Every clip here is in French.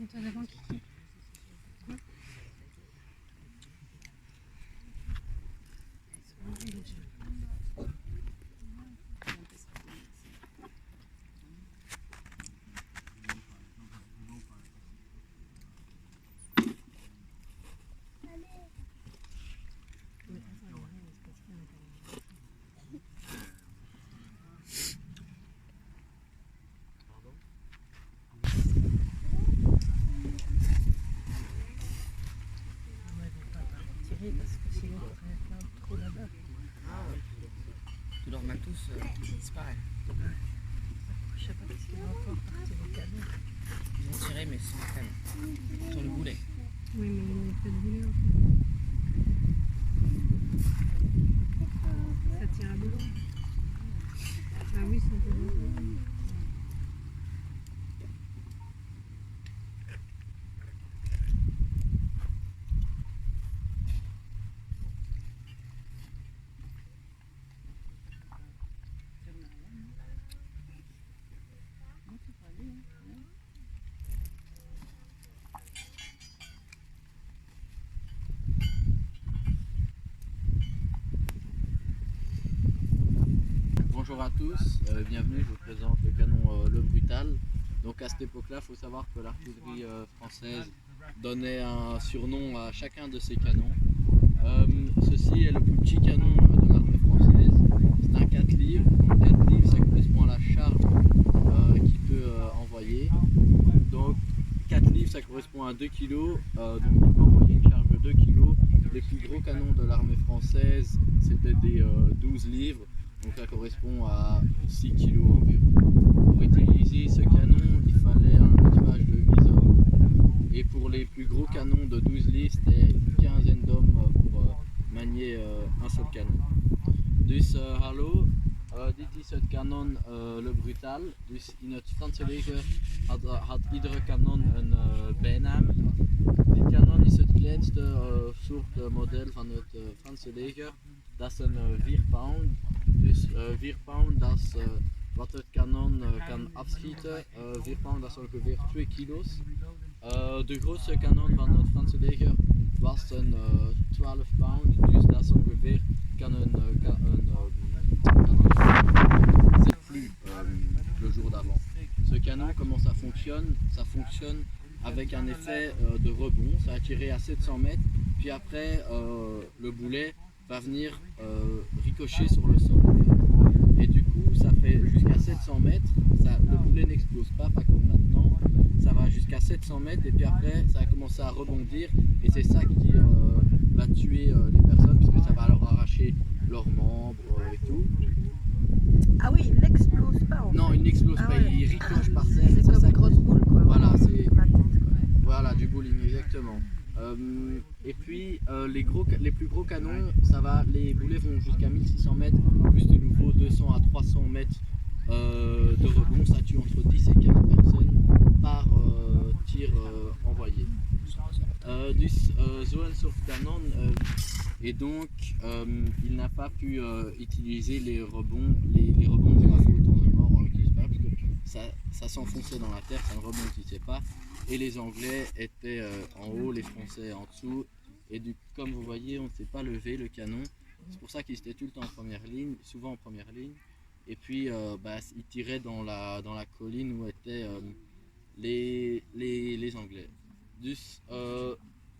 Ça dépend qui. Parce que sinon on ferait plein de trous là-bas. Tout leur matos disparaît. Je sais pas ce qu'ils vont encore partir au canon. Ils ont tiré mais sans canon. Sur le boulet. Oui, mais il n'y a pas de boulet. Ça tient à l'eau. Ah oui, c'est un peu long. Bonjour à tous, bienvenue, je vous présente le canon Le Brutal. Donc à cette époque-là, il faut savoir que l'artillerie française donnait un surnom à chacun de ces canons. Ceci est le plus petit canon de l'armée française, c'est un 4 livres. Donc 4 livres, ça correspond à la charge qu'il peut envoyer. Donc 4 livres, ça correspond à 2 kg, donc il peut envoyer une charge de 2 kg. Les plus gros canons de l'armée française, c'était des 12 livres. Donc ça correspond à 6 kg environ. Pour utiliser ce canon, il fallait un équipage de 8 hommes. Et pour les plus gros canons de 12 livres, c'était une quinzaine d'hommes pour manier un seul canon. Dus hallo, dit is het kanon Le Brutal. Dus in het Franse leger had iedere kanon een bijnaam. Dit kanon is het kleinste soort model van het Franse leger. Dat is een 4 pound. Dus 4 pound, dat is wat het kanon kan afschieten. 4 pound, dat is ongeveer 2 kilo's. De grootste kanon van het Franse leger was een 12 pound, dus dat is ongeveer kan een kanon. C'est plus le jour d'avant. Ce canon, comment ça fonctionne? Ça fonctionne avec un effet de rebond, ça va tirer à 700 mètres, puis après le boulet va venir ricocher sur le sol. Et du coup, ça fait jusqu'à 700 mètres, le boulet n'explose pas comme maintenant, ça va jusqu'à 700 mètres et puis après ça va commencer à rebondir et c'est ça qui va tuer les personnes parce que ça va leur arracher leurs membres et tout. Ah oui, il n'explose pas en Non, fait. il n'explose pas, ouais. il ricoche par terre. C'est comme ça une grosse boule quoi. Voilà, c'est Ma tête, quoi. voilà, du bowling exactement. Et puis les plus gros canons, ça va, les boulets vont jusqu'à 1600 mètres, plus de nouveau 200 à 300 mètres de rebond, ça tue entre 10 et 15 personnes par tir envoyé. Dus zo'n soort canon, et donc il n'a pas pu utiliser les rebonds de grâce au temps de mort parce que ça s'enfonçait dans la terre, ça ne rebondissait pas. Et les Anglais étaient en haut, les Français en dessous. Et comme vous voyez, on ne s'est pas levé le canon. C'est pour ça qu'ils étaient tout le temps en première ligne, souvent en première ligne. Et puis ils tiraient dans la colline où étaient les Anglais. Dus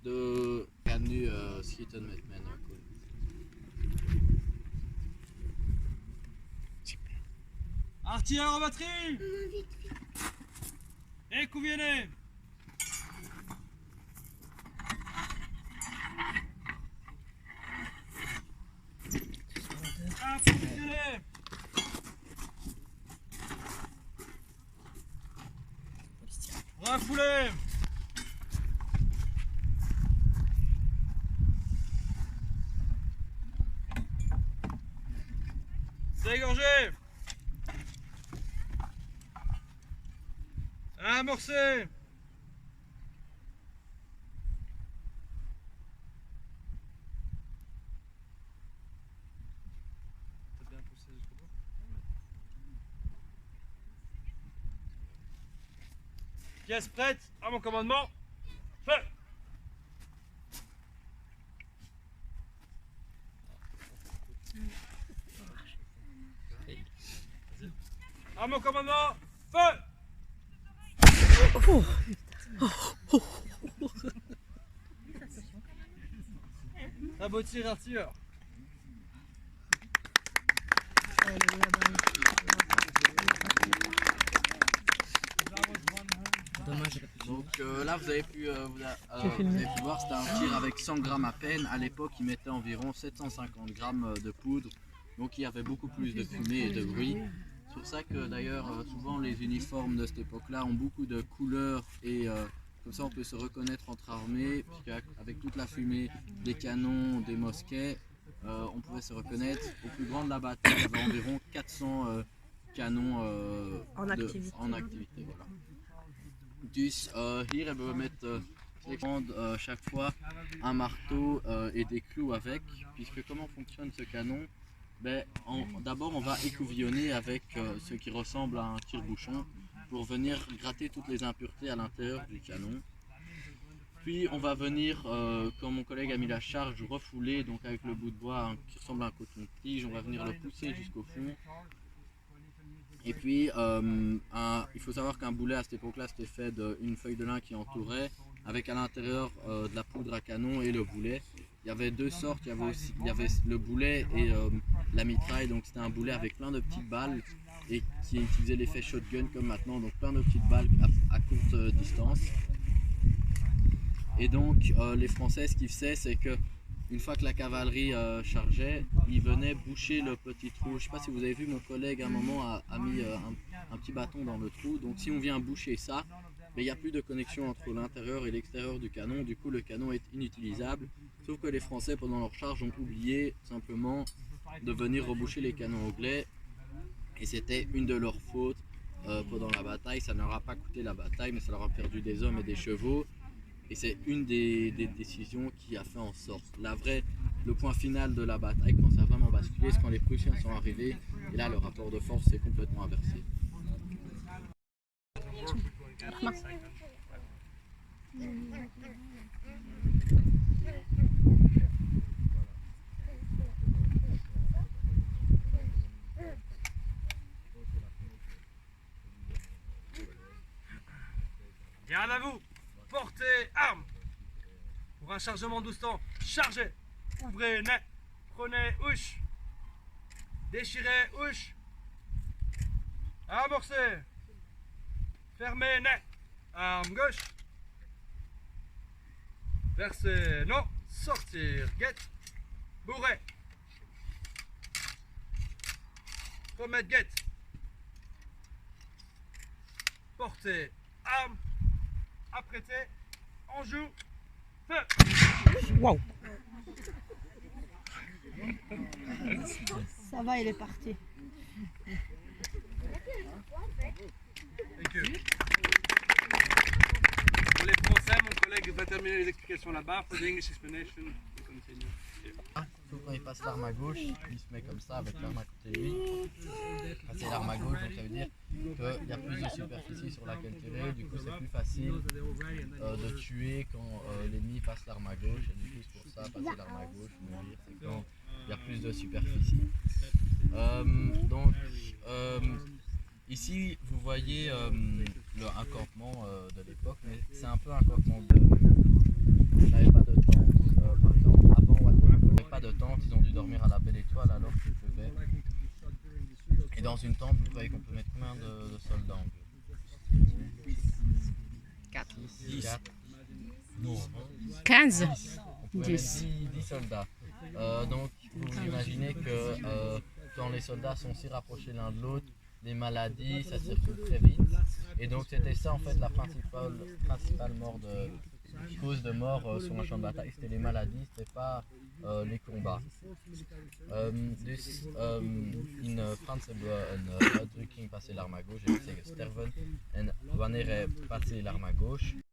we gaan nu schieten met mijn koning. Artilleur en batterie! Et que vous venez! Ah, positionnez! Refoulez! Dégorgez! Amorcez! T'as bien poussé jusqu'au bout? Pièce prête, à mon commandement. Feu! À mon commandement, feu! Très beau tir, Arthur. Dommage. Donc là, vous avez pu voir, c'était un tir avec 100 grammes à peine. À l'époque, il mettait environ 750 grammes de poudre. Donc il y avait beaucoup plus de fumée et de bruit. C'est pour ça que d'ailleurs, souvent les uniformes de cette époque-là ont beaucoup de couleurs et comme ça on peut se reconnaître entre armées, puisqu'avec toute la fumée des canons, des mosquets, on pouvait se reconnaître. Au plus grand de la bataille, il y avait environ 400 canons En activité. Voilà. Dus hier hebben we met chaque fois un marteau et des clous avec, puisque comment fonctionne ce canon? D'abord on va écouvillonner avec ce qui ressemble à un tire-bouchon pour venir gratter toutes les impuretés à l'intérieur du canon. Puis on va venir, quand mon collègue a mis la charge, refouler donc avec le bout de bois qui ressemble à un coton-tige, on va venir le pousser jusqu'au fond. Et puis il faut savoir qu'un boulet à cette époque-là c'était fait d'une feuille de lin qui entourait, avec à l'intérieur de la poudre à canon et le boulet. Il y avait deux sortes, il y avait le boulet et la mitraille, donc c'était un boulet avec plein de petites balles et qui utilisait l'effet shotgun comme maintenant, donc plein de petites balles à courte distance. Et donc les Français, ce qu'ils faisaient, c'est que une fois que la cavalerie chargeait, ils venaient boucher le petit trou. Je ne sais pas si vous avez vu, mon collègue à un moment a mis un petit bâton dans le trou. Donc si on vient boucher ça, il n'y a plus de connexion entre l'intérieur et l'extérieur du canon. Du coup, le canon est inutilisable. Sauf que les Français, pendant leur charge, ont oublié simplement de venir reboucher les canons anglais. Et c'était une de leurs fautes pendant la bataille. Ça ne leur a pas coûté la bataille, mais ça leur a perdu des hommes et des chevaux. Et c'est une des décisions qui a fait en sorte. Le point final de la bataille, quand ça a vraiment basculé, c'est quand les Prussiens sont arrivés. Et là, le rapport de force s'est complètement inversé. Garde à vous, portez arme. Pour un chargement 12 temps, chargez. Ouvrez nez, prenez ouche. Déchirez ouche. Amorcez. Fermez nez. Arme gauche. Versez non. Sortir guette. Bourrez. Remettre guette. Portez arme. Apprêtez. En joue. Feu. Wow. Ça va, il est parti. Thank you. Pour les Français, mon collègue va terminer les explications là-bas. For the English explanation, we continue. Sauf quand il passe l'arme à gauche, il se met comme ça avec l'arme à côté de lui. Passer l'arme à gauche, donc ça veut dire qu'il y a plus de superficie sur laquelle tirer, du coup c'est plus facile de tuer quand l'ennemi passe l'arme à gauche. Et du coup c'est pour ça, passer l'arme à gauche, mourir, c'est quand il y a plus de superficie. Ici vous voyez un campement de l'époque, mais c'est un peu un campement de... Il n'avait pas de tente, par exemple avant Waterloo, il n'avait pas de tente, ils ont dû dormir à la Belle Étoile alors qu'ils pouvaient. Et dans une tente, vous croyez qu'on peut mettre combien de soldats en jeu? 4. 10. Non. 15. On pouvait mettre 10 soldats. Donc vous imaginez que quand les soldats sont si rapprochés l'un de l'autre, les maladies, ça circule très vite. Et donc c'était ça en fait la principale cause de mort sur un champ de bataille, c'était les maladies, c'était pas les combats. Dus in Frans hebben we een uitdrukking passer l'arme à gauche, en zeggen sterven. En wanneer hij passer l'arme à gauche,